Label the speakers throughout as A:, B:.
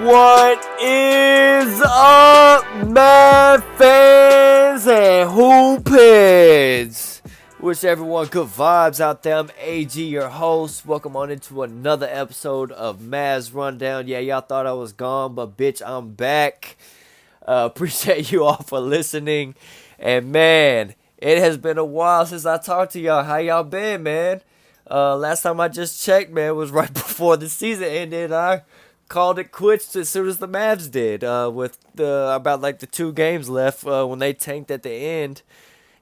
A: What is up, Mavs fans and hoopers? Wish everyone good vibes out there. I'm AG, your host. Welcome on into another episode of Mavs Rundown. Yeah, y'all thought I was gone, but bitch, I'm back. Appreciate you all for listening. And man, it has been a while since I talked to y'all. How y'all been, man? Last time I just checked, man, was right before the season ended. I called it quits as soon as the Mavs did, with about like the 2 games left when they tanked at the end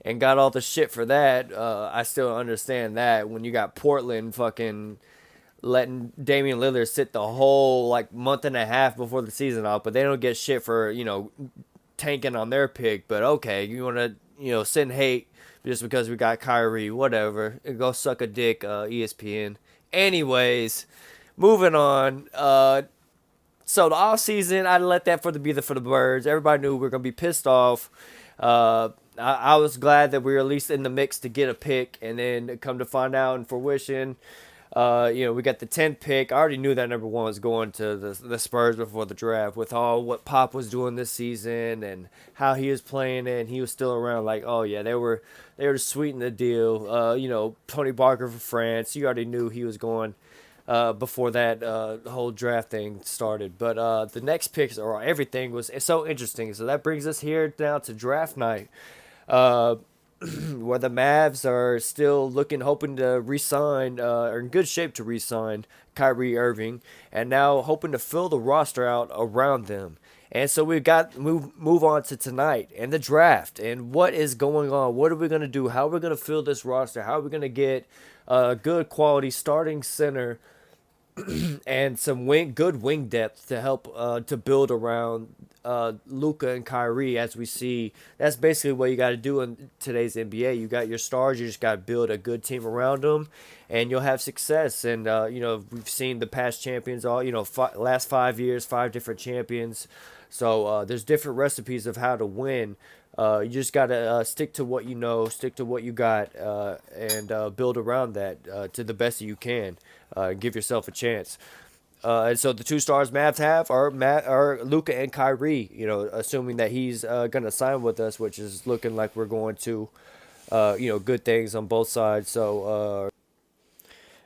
A: and got all the shit for that. I still understand that when you got Portland fucking letting Damian Lillard sit the whole like month and a half before the season off, but they don't get shit for tanking on their pick. But okay, you want to send hate just because we got Kyrie, whatever. Go suck a dick, ESPN. Anyways, moving on. So the off season, I let that for the birds. Everybody knew we were gonna be pissed off. I was glad that we were at least in the mix to get a pick, and then come to find out in fruition, we got the 10th pick. I already knew that number one was going to the Spurs before the draft, with all what Pop was doing this season and how he was playing, and he was still around. Like, oh yeah, they were sweetening the deal. Tony Barker for France. You already knew he was going. Before that whole draft thing started. But the next picks, or everything, was so interesting. So that brings us here now to draft night, uh, where the Mavs are still hoping to re-sign, are in good shape to re-sign Kyrie Irving, and now hoping to fill the roster out around them. And so we've got move on to tonight and the draft and what is going on. What are we gonna do? How are we gonna fill this roster? How are we gonna get a good quality starting center and some good wing depth to help to build around Luka and Kyrie. As we see, that's basically what you got to do in today's NBA. You got your stars, you just got to build a good team around them, and you'll have success. And we've seen the past champions, all last 5 years, 5 different champions. So there's different recipes of how to win. You just got to stick to what you know, stick to what you got, and build around that to the best that you can. Give yourself a chance. And so the 2 stars Mavs have are Luka and Kyrie. Assuming that he's gonna sign with us, which is looking like we're going to. Good things on both sides. So,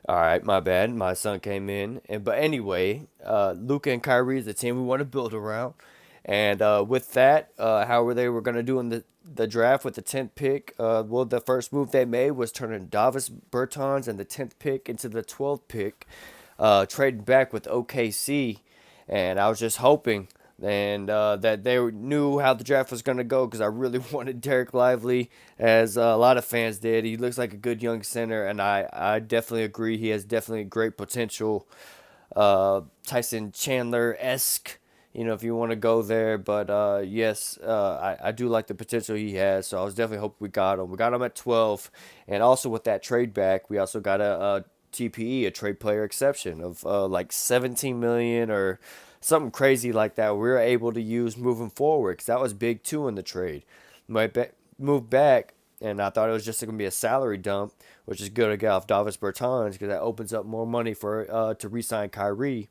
A: all right, my bad. My son came in, but anyway, Luka and Kyrie is the team we want to build around. And with that, how they were gonna do in the draft with the 10th pick. The first move they made was turning Davis Bertans and the 10th pick into the 12th pick, trading back with OKC. And I was just hoping that they knew how the draft was going to go, because I really wanted Derek Lively, as a lot of fans did. He looks like a good young center, and I definitely agree. He has definitely great potential. Tyson Chandler-esque, if you want to go there. But yes, I do like the potential he has. So I was definitely hoping we got him. We got him at 12. And also with that trade back, we also got a TPE, a trade player exception, of like 17 million or something crazy like that. We were able to use moving forward, because that was big too in the trade. Move back, and I thought it was just going to be a salary dump, which is good to get off Davis Bertans, because that opens up more money for to re-sign Kyrie.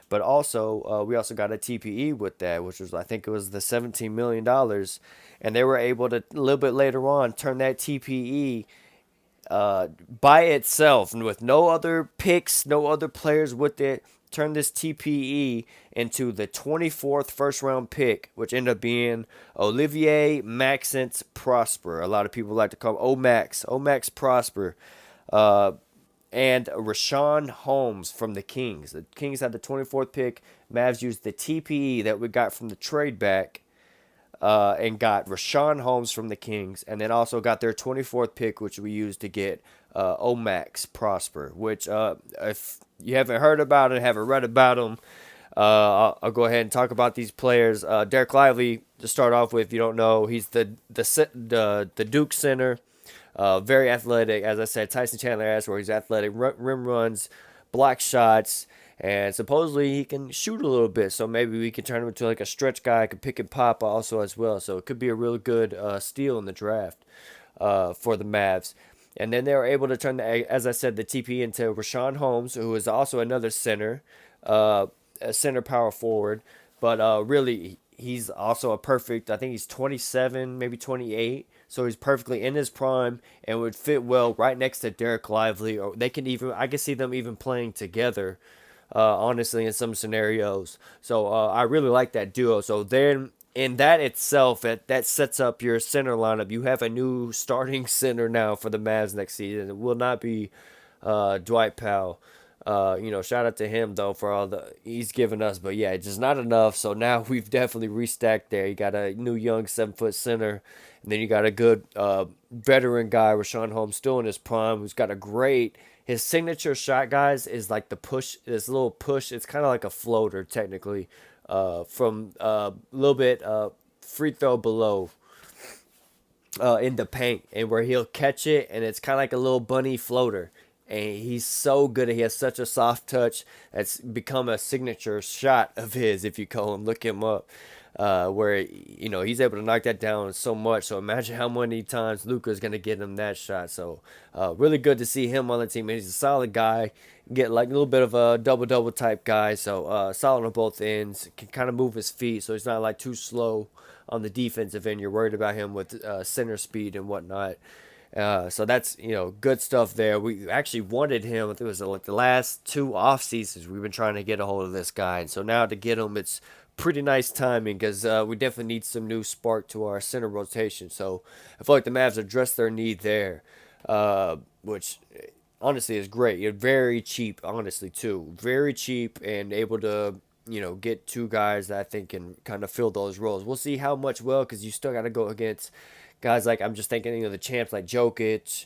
A: But also, we also got a TPE with that, which was, I think it was the $17 million. And they were able to, a little bit later on, turn that TPE by itself, and with no other picks, no other players with it, turn this TPE into the 24th first round pick, which ended up being Olivier Maxence Prosper. A lot of people like to call him Omax Prosper. And Rashawn Holmes from the Kings. The Kings had the 24th pick. Mavs used the TPE that we got from the trade back, and got Rashawn Holmes from the Kings, and then also got their 24th pick, which we used to get Omax Prosper, which if you haven't heard about it, haven't read about them, I'll go ahead and talk about these players. Derek Lively, to start off with, if you don't know, he's the Duke center. Very athletic, as I said. Tyson Chandler-esque, where he's athletic, rim runs, block shots, and supposedly he can shoot a little bit. So maybe we can turn him into like a stretch guy, can pick and pop also as well. So it could be a really good steal in the draft for the Mavs. And then they were able to turn, as I said, the TP into Rashawn Holmes, who is also another center. a center power forward, but really he's also a perfect. I think he's 27, maybe 28. So he's perfectly in his prime and would fit well right next to Derek Lively. Or they can even I can see them even playing together. Honestly, in some scenarios. So I really like that duo. So then in that itself, that sets up your center lineup. You have a new starting center now for the Mavs next season. It will not be Dwight Powell. Shout out to him though for all the he's given us, but yeah, it's just not enough. So now we've definitely restacked there. You got a new young 7 foot center, and then you got a good veteran guy, Rashawn Holmes, still in his prime, who's got a great. His signature shot, guys, is like the push. This little push. It's kind of like a floater, technically, from a little bit free throw below in the paint, and where he'll catch it, and it's kind of like a little bunny floater. And he's so good. He has such a soft touch. That's become a signature shot of his. If you go and look him up, where he's able to knock that down so much. So imagine how many times Luka's gonna get him that shot. So really good to see him on the team. And he's a solid guy. Get like a little bit of a double double type guy. So solid on both ends. Can kind of move his feet, so he's not like too slow on the defensive end. You're worried about him with center speed and whatnot. So that's good stuff there. We actually wanted him. It was like the last 2 off seasons we've been trying to get a hold of this guy, and so now to get him, it's pretty nice timing because we definitely need some new spark to our center rotation. So I feel like the Mavs addressed their need there, which honestly is great. You're very cheap, honestly too, very cheap and able to get 2 guys that I think can kind of fill those roles. We'll see how much because you still got to go against guys like I'm just thinking of the champs like Jokic,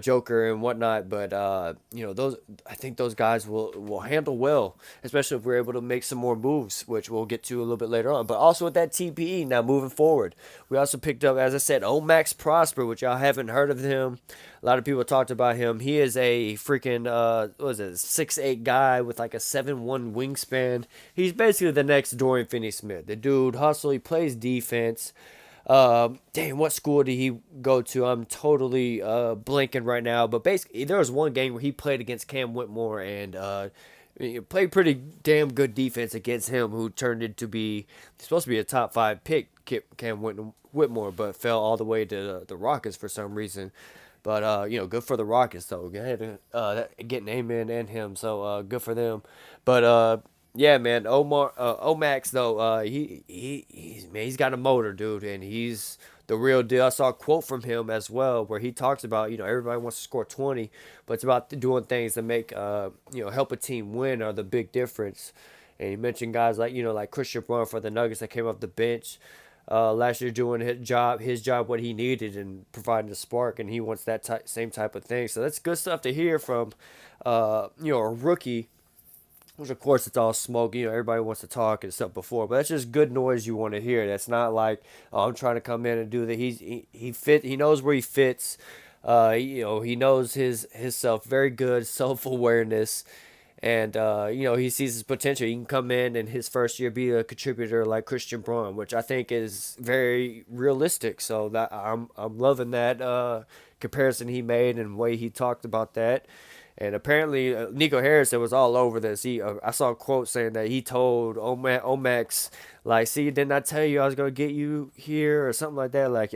A: Joker and whatnot. But those I think those guys will handle well, especially if we're able to make some more moves, which we'll get to a little bit later on. But also with that TPE now moving forward, we also picked up, as I said, Omax Prosper, which y'all haven't heard of him. A lot of people talked about him. He is a freaking what is it, 6'8" guy with like a 7'1" wingspan. He's basically the next Dorian Finney-Smith. The dude hustle. He plays defense. Dang, what school did he go to? I'm totally blanking right now. But basically, there was one game where he played against Cam Whitmore and played pretty damn good defense against him, who turned into be supposed to be a top 5 pick, Cam Whitmore, but fell all the way to the Rockets for some reason. But good for the Rockets though. Getting Amen and him, so good for them. But yeah, man, Omax though, he's got a motor, dude, and he's the real deal. I saw a quote from him as well where he talks about everybody wants to score 20, but it's about doing things to make help a team win are the big difference. And he mentioned guys like Christian Braun for the Nuggets that came off the bench last year doing his job, what he needed, and providing the spark, and he wants that same type of thing. So that's good stuff to hear from a rookie. Which of course it's all smoke. Everybody wants to talk and stuff before, but that's just good noise you want to hear. That's not like, oh, I'm trying to come in and do that. He knows where he fits. He knows his self. Very good self awareness, and he sees his potential. He can come in his first year be a contributor like Christian Braun, which I think is very realistic. So that I'm loving that comparison he made and the way he talked about that. And apparently, Nico Harris, it was all over this. I saw a quote saying that he told Omax, like, see, didn't I tell you I was going to get you here or something like that? Like,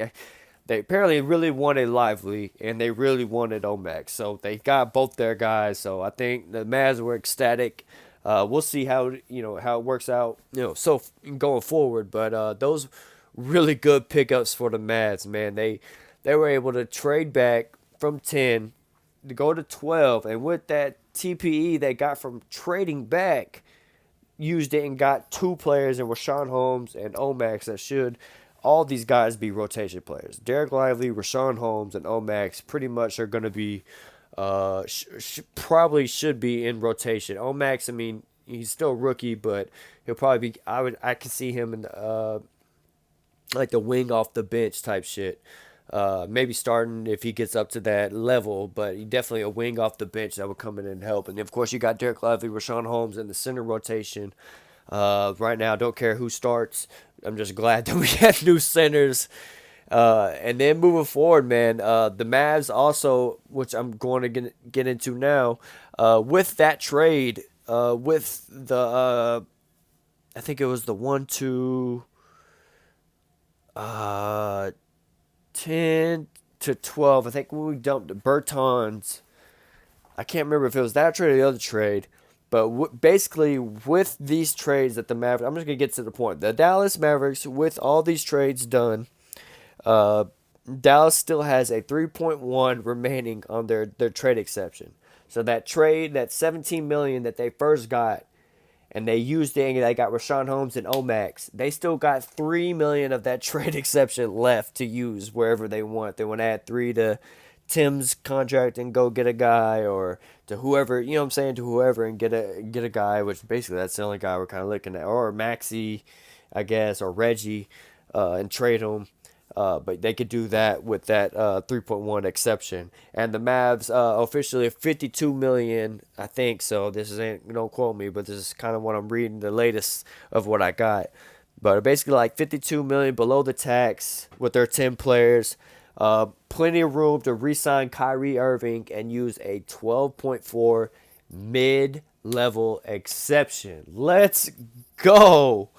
A: they apparently really wanted Lively and they really wanted Omax. So they got both their guys. So I think the Mavs were ecstatic. We'll see how it works out, so going forward. But those really good pickups for the Mavs, man. They were able to trade back from 10 to go to 12, and with that TPE they got from trading back, used it and got 2 players in Rashawn Holmes and Omax that should all these guys be rotation players. Derek Lively, Rashawn Holmes, and Omax pretty much are going to be probably should be in rotation. Omax, I mean, he's still a rookie, but he'll probably be I can see him in the like the wing off the bench type shit. Maybe starting if he gets up to that level, but he definitely a wing off the bench that would come in and help. And of course, you got Derek Lively, Rashawn Holmes in the center rotation. Right now, don't care who starts. I'm just glad that we have new centers. And then moving forward, man, the Mavs also, which I'm going to get into now, with that trade, with the I think it was the 1 to 10 to 12. I think when we dumped Bertans, I can't remember if it was that trade or the other trade. But basically, with these trades that the Mavericks, I'm just gonna get to the point. The Dallas Mavericks, with all these trades done, uh, Dallas still has a 3.1 remaining on their trade exception. So that trade, that 17 million that they first got, and they used it, and they got Rashawn Holmes and Omax. They still got 3 million of that trade exception left to use wherever they want. They want to add three to Tim's contract and go get a guy, or to whoever, you know what I'm saying, to whoever, and get a guy, which basically that's the only guy we're kind of looking at, or Maxi, I guess, or Reggie, and trade him. But they could do that with that 3.1 exception. And the Mavs officially 52 million, I think. So this ain't, don't quote me, but this is kind of what I'm reading, the latest of what I got. But basically like 52 million below the tax with their 10 players. Plenty of room to re-sign Kyrie Irving and use a 12.4 mid-level exception. Let's go.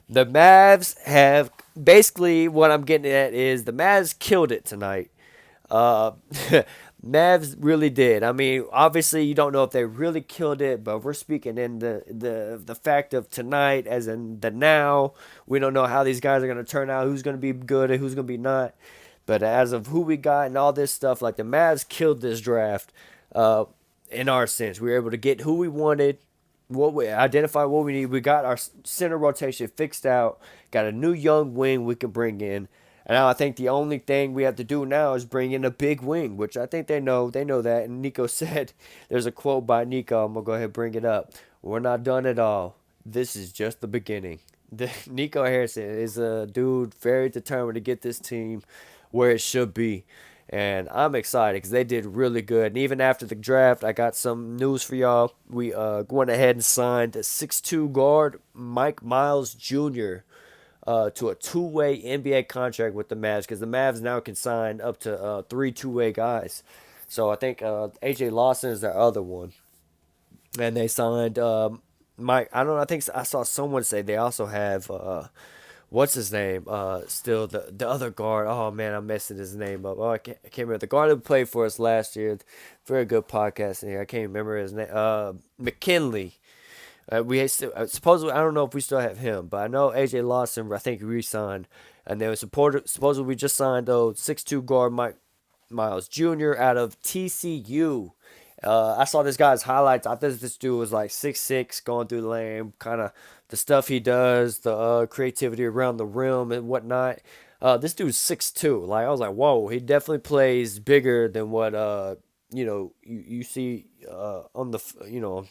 A: The Mavs have basically what I'm getting at is the Mavs killed it tonight. Uh, Mavs really did. I mean, obviously you don't know if they really killed it, but we're speaking in the fact of tonight, as in the now. We don't know how these guys are gonna turn out, who's gonna be good and who's gonna be not. But as of who we got and all this stuff, like the Mavs killed this draft. Uh, in our sense, we were able to get who we wanted, what we identify what we need. We got our center rotation fixed out. Got a new young wing we can bring in. And now I think the only thing we have to do now is bring in a big wing, which I think they know. They know that. And Nico said, there's a quote by Nico. I'm gonna go ahead and bring it up. We're not done at all. This is just the beginning. Nico Harrison is a dude very determined to get this team where it should be. And I'm excited because they did really good. And even after the draft, I got some news for y'all. We went ahead and signed a 6'2 guard, Mike Miles Jr., to a two-way NBA contract with the Mavs, because the Mavs now can sign up to three two-way guys. So I think AJ Lawson is their other one. And they signed Mike. I don't know. I think I saw someone say they also have what's his name? Still the other guard. Oh man, I'm messing his name up. Oh, I can't remember the guard that played for us last year. Very good podcast in here. I can't remember his name. McKinley. We still, supposedly, I don't know if we still have him, but I know AJ Lawson, I think, re-signed, and they were supposedly we just signed 6'2 guard Mike Miles Jr. out of TCU. I saw this guy's highlights. I thought this dude was like 6'6", going through the lane, kind of the stuff he does, the creativity around the rim and whatnot. This dude's 6'2". Like I was like, whoa, he definitely plays bigger than what you see on the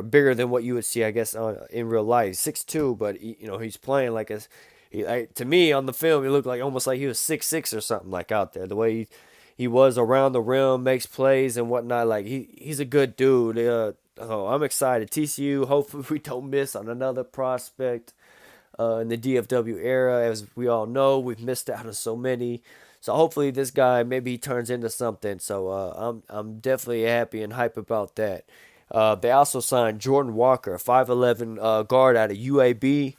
A: bigger than what you would see, I guess, in real life. 6'2", but he's playing like a. To me on the film, he looked like almost like he was 6'6" or something like out there. The way he was around the rim, makes plays and whatnot. Like he's a good dude. I'm excited. TCU. Hopefully we don't miss on another prospect in the DFW era. As we all know, we've missed out on so many. So hopefully this guy, maybe he turns into something. So I'm definitely happy and hype about that. They also signed Jordan Walker, 5'11" guard out of UAB.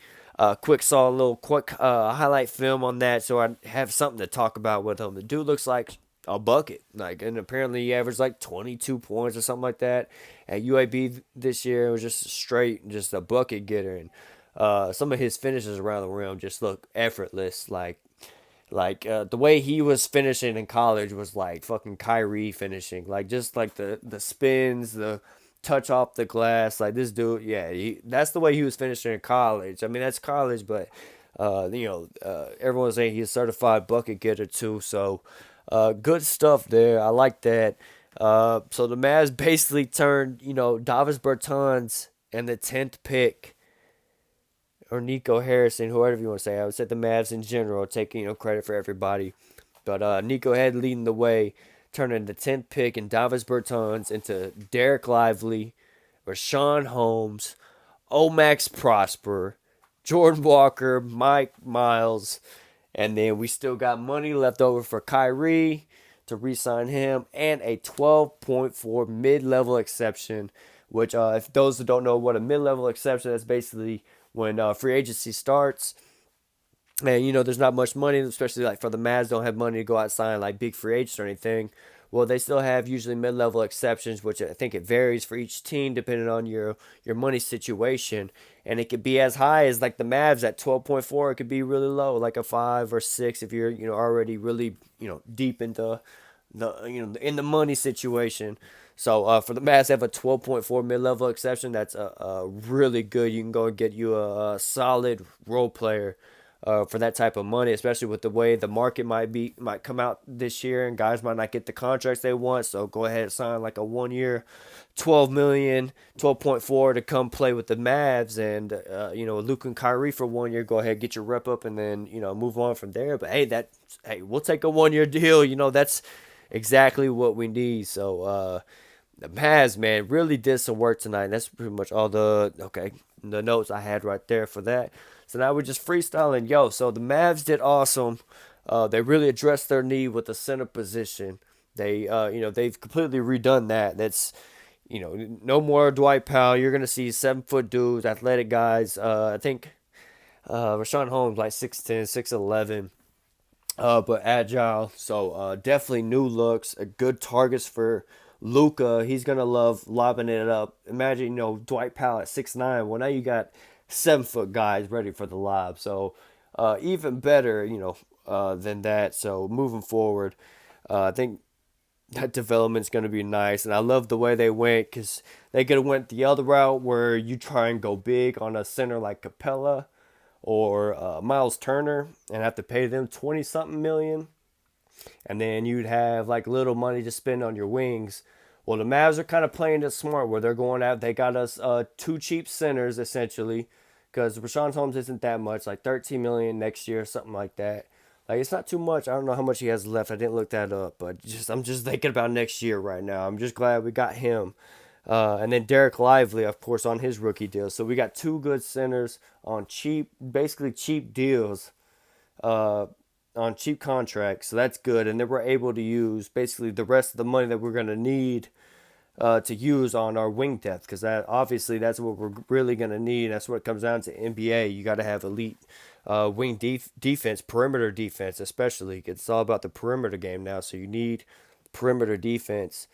A: Saw a little quick highlight film on that, so I have something to talk about with him. The dude looks like a bucket, and apparently he averaged like 22 points or something like that at UAB this year. It was just straight, just a bucket getter, and some of his finishes around the rim just look effortless, the way he was finishing in college was like fucking Kyrie finishing, like just like the spins, the touch off the glass. Like this dude, yeah, that's the way he was finishing in college. I mean, that's college, but everyone's saying he's a certified bucket getter too. So, good stuff there. I like that. So the Mavs basically turned, Davis Bertans and the 10th pick, or Nico Harrison, whoever you want to say. I would say the Mavs in general, taking credit for everybody, but Nico had leading the way, turning the 10th pick and Davis Bertans into Derek Lively, Rashawn Holmes, Omax Prosper, Jordan Walker, Mike Miles, and then we still got money left over for Kyrie to re-sign him, and a 12.4 mid-level exception which if those who don't know what a mid-level exception, that's basically when free agency starts and there's not much money, especially like for the Mavs, don't have money to go out and sign like big free agents or anything. Well, they still have usually mid-level exceptions, which I think it varies for each team depending on your money situation, and it could be as high as like the Mavs at 12.4. It could be really low, like a 5 or 6 if you're already really deep into the in the money situation. So for the Mavs, they have a 12.4 mid-level exception. That's a really good. You can go and get you a solid role player for that type of money, especially with the way the market might come out this year, and guys might not get the contracts they want. So go ahead and sign like a 1 year, 12 million, 12.4 to come play with the Mavs, and Luka Kyrie for 1 year. Go ahead, get your rep up, and then move on from there. But hey, we'll take a 1 year deal. That's exactly what we need. So the Mavs, man, really did some work tonight. And that's pretty much all the notes I had right there for that. So now we're just freestyling. So the Mavs did awesome. They really addressed their need with the center position. They've completely redone that. That's no more Dwight Powell. You're gonna see 7 foot dudes, athletic guys. I think Rashawn Holmes like 6'10", 6'11", but agile. So definitely new looks, good targets for Luka. He's gonna love lobbing it up. Imagine Dwight Powell at 6'9". Well, now you got 7 foot guys ready for the lob. So even better, than that. So moving forward, I think that development's going to be nice. And I love the way they went because they could have went the other route where you try and go big on a center like Capella or Miles Turner and have to pay them 20 something million. And then you'd have like little money to spend on your wings. Well, the Mavs are kind of playing it smart where they're going out. They got us 2 cheap centers essentially because Rashawn Holmes isn't that much, like 13 million next year, something like that. Like it's not too much. I don't know how much he has left. I didn't look that up, but I'm just thinking about next year right now. I'm just glad we got him. And then Derek Lively, of course, on his rookie deal. So we got 2 good centers on basically cheap deals, uh, on cheap contracts. So that's good. And then we're able to use basically the rest of the money that we're going to need to use on our wing depth because that's what we're really going to need. That's what it comes down to NBA. You got to have elite wing defense, perimeter defense, especially. It's all about the perimeter game now. So you need perimeter defense.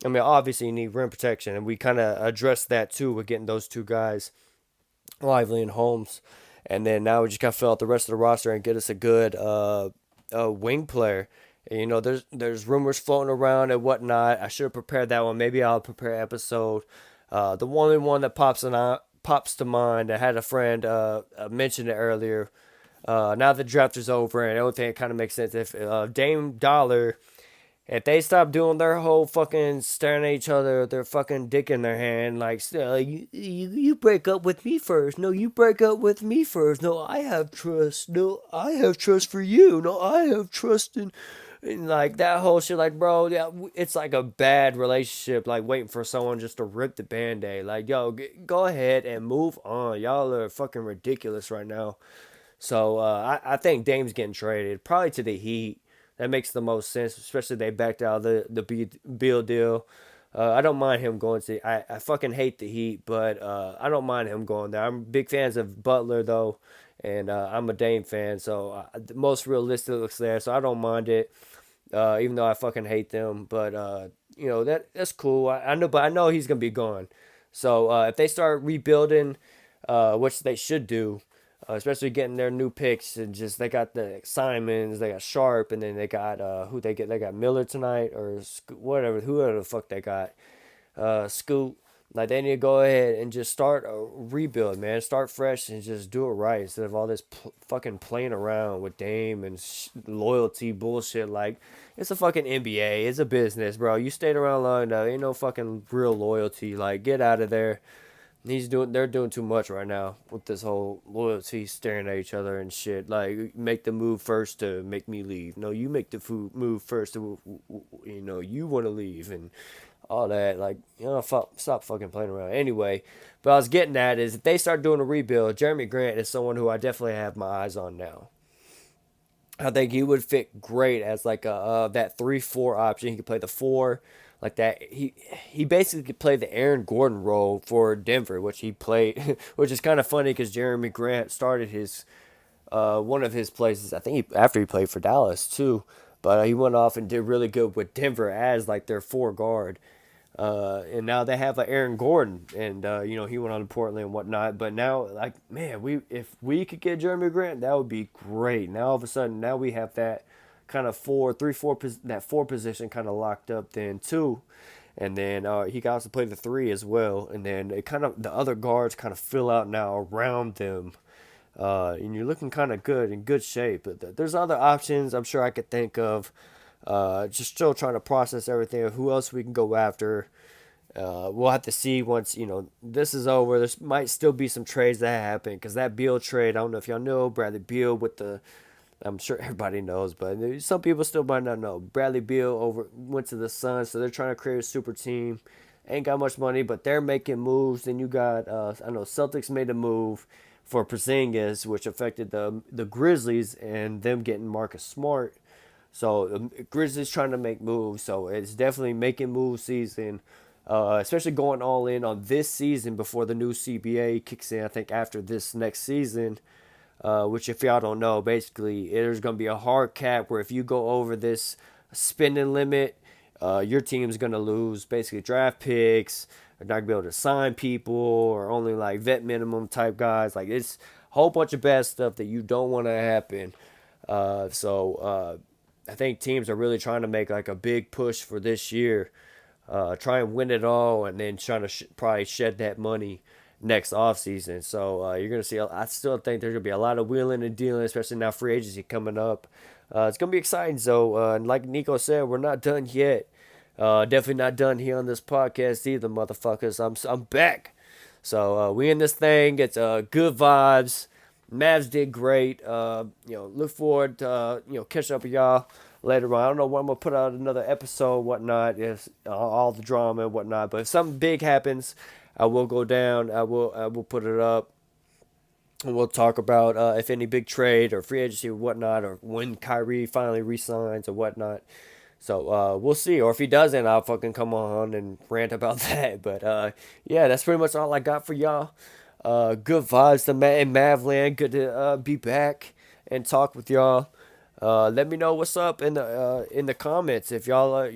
A: I mean, obviously you need rim protection, and we kind of addressed that too with getting those 2 guys, Lively and Holmes. And then now we just got to fill out the rest of the roster and get us a good wing player. There's rumors floating around and whatnot. I should have prepared that one. Maybe I'll prepare an episode. The only one that pops to mind. I had a friend mention it earlier. Now the draft is over, and I don't think it kind of makes sense if Dame Dollar, if they stop doing their whole fucking staring at each other, their fucking dick in their hand, like, you break up with me first. No, you break up with me first. No, I have trust. No, I have trust for you. No, I have trust in. And like that whole shit, like, bro, yeah, it's like a bad relationship, like waiting for someone just to rip the band-aid. Like, yo, go ahead and move on. Y'all are fucking ridiculous right now. So I think Dame's getting traded, probably to the Heat. That makes the most sense, especially they backed out of the Beal deal. I don't mind him going to. I fucking hate the Heat, but I don't mind him going there. I'm big fans of Butler though, and I'm a Dame fan, so the most realistic looks there. So I don't mind it, even though I fucking hate them. But that's cool. I know, but I know he's gonna be gone. So if they start rebuilding, which they should do, especially getting their new picks and just they got the Simons, they got Sharp, and then they got who they get. They got Miller tonight or whatever, whoever the fuck they got. Scoot. Like they need to go ahead and just start a rebuild, man. Start fresh and just do it right instead of all this fucking playing around with Dame and loyalty bullshit. Like it's a fucking NBA, it's a business, bro. You stayed around long enough, ain't no fucking real loyalty. Like get out of there. They're doing too much right now with this whole loyalty, staring at each other and shit. Like make the move first to make me leave. No, you make the move first to you want to leave and all that. Like stop fucking playing around. Anyway, but I was getting at is if they start doing a rebuild, Jeremy Grant is someone who I definitely have my eyes on now. I think he would fit great as like a that 3-4 option. He could play the 4. like that. He basically could play the Aaron Gordon role for Denver, which he played, which is kind of funny because Jeremy Grant started his one of his places. I think after he played for Dallas too, but he went off and did really good with Denver as like their four guard. And now they have Aaron Gordon, and he went on to Portland and whatnot. But now, like, man, if we could get Jeremy Grant, that would be great. Now all of a sudden, now we have that kind of that four position kind of locked up then too. And then he can also play the three as well. And then it kind of the other guards kind of fill out now around them. And you're looking kind of good, in good shape. But there's other options I'm sure I could think of. Just still trying to process everything. Who else we can go after? We'll have to see once this is over. There might still be some trades that happen because that Beal trade. I don't know if y'all know Bradley Beal with the. I'm sure everybody knows, but some people still might not know. Bradley Beal went to the Suns, so they're trying to create a super team. Ain't got much money, but they're making moves. Then you got I know Celtics made a move for Porzingis, which affected the Grizzlies and them getting Marcus Smart. So the Grizzlies trying to make moves. So it's definitely making move season, especially going all in on this season before the new CBA kicks in. I think after this next season, which if y'all don't know, basically there's going to be a hard cap where if you go over this spending limit, your team's going to lose basically draft picks. They're not going to be able to sign people or only like vet minimum type guys. Like it's a whole bunch of bad stuff that you don't want to happen. I think teams are really trying to make like a big push for this year, try and win it all, and then trying to probably shed that money next offseason. So you're going to see, I still think there's going to be a lot of wheeling and dealing, especially now free agency coming up. It's going to be exciting. So, and like Nico said, we're not done yet. Definitely not done here on this podcast either, motherfuckers. I'm back. So we in this thing. It's good vibes. Mavs did great. Look forward to catching up with y'all later on. I don't know when I'm gonna put out another episode, whatnot. Yes, all the drama and whatnot. But if something big happens, I will go down. I will put it up. And we'll talk about if any big trade or free agency or whatnot, or when Kyrie finally resigns or whatnot. So we'll see. Or if he doesn't, I'll fucking come on and rant about that. But yeah, that's pretty much all I got for y'all. Good vibes to in Mavland. Good to be back and talk with y'all. Let me know what's up in the comments if y'all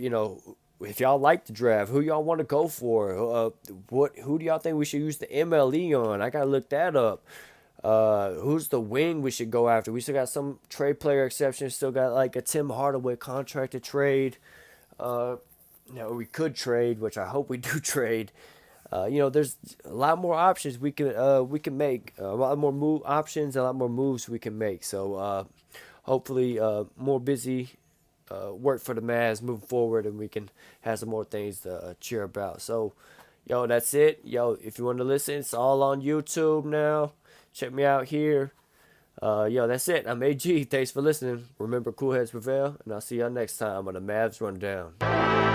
A: if y'all like the draft, who y'all want to go for. Who do y'all think we should use the MLE on? I gotta look that up. Who's the wing we should go after? We still got some trade player exceptions. Still got like a Tim Hardaway contract to trade. We could trade, which I hope we do trade. There's a lot more options we can make. A lot more options, a lot more moves we can make. So hopefully more busy work for the Mavs moving forward, and we can have some more things to cheer about. So, that's it. If you want to listen, it's all on YouTube now. Check me out here. That's it. I'm AG. Thanks for listening. Remember, cool heads prevail, and I'll see y'all next time on the Mavs Rundown.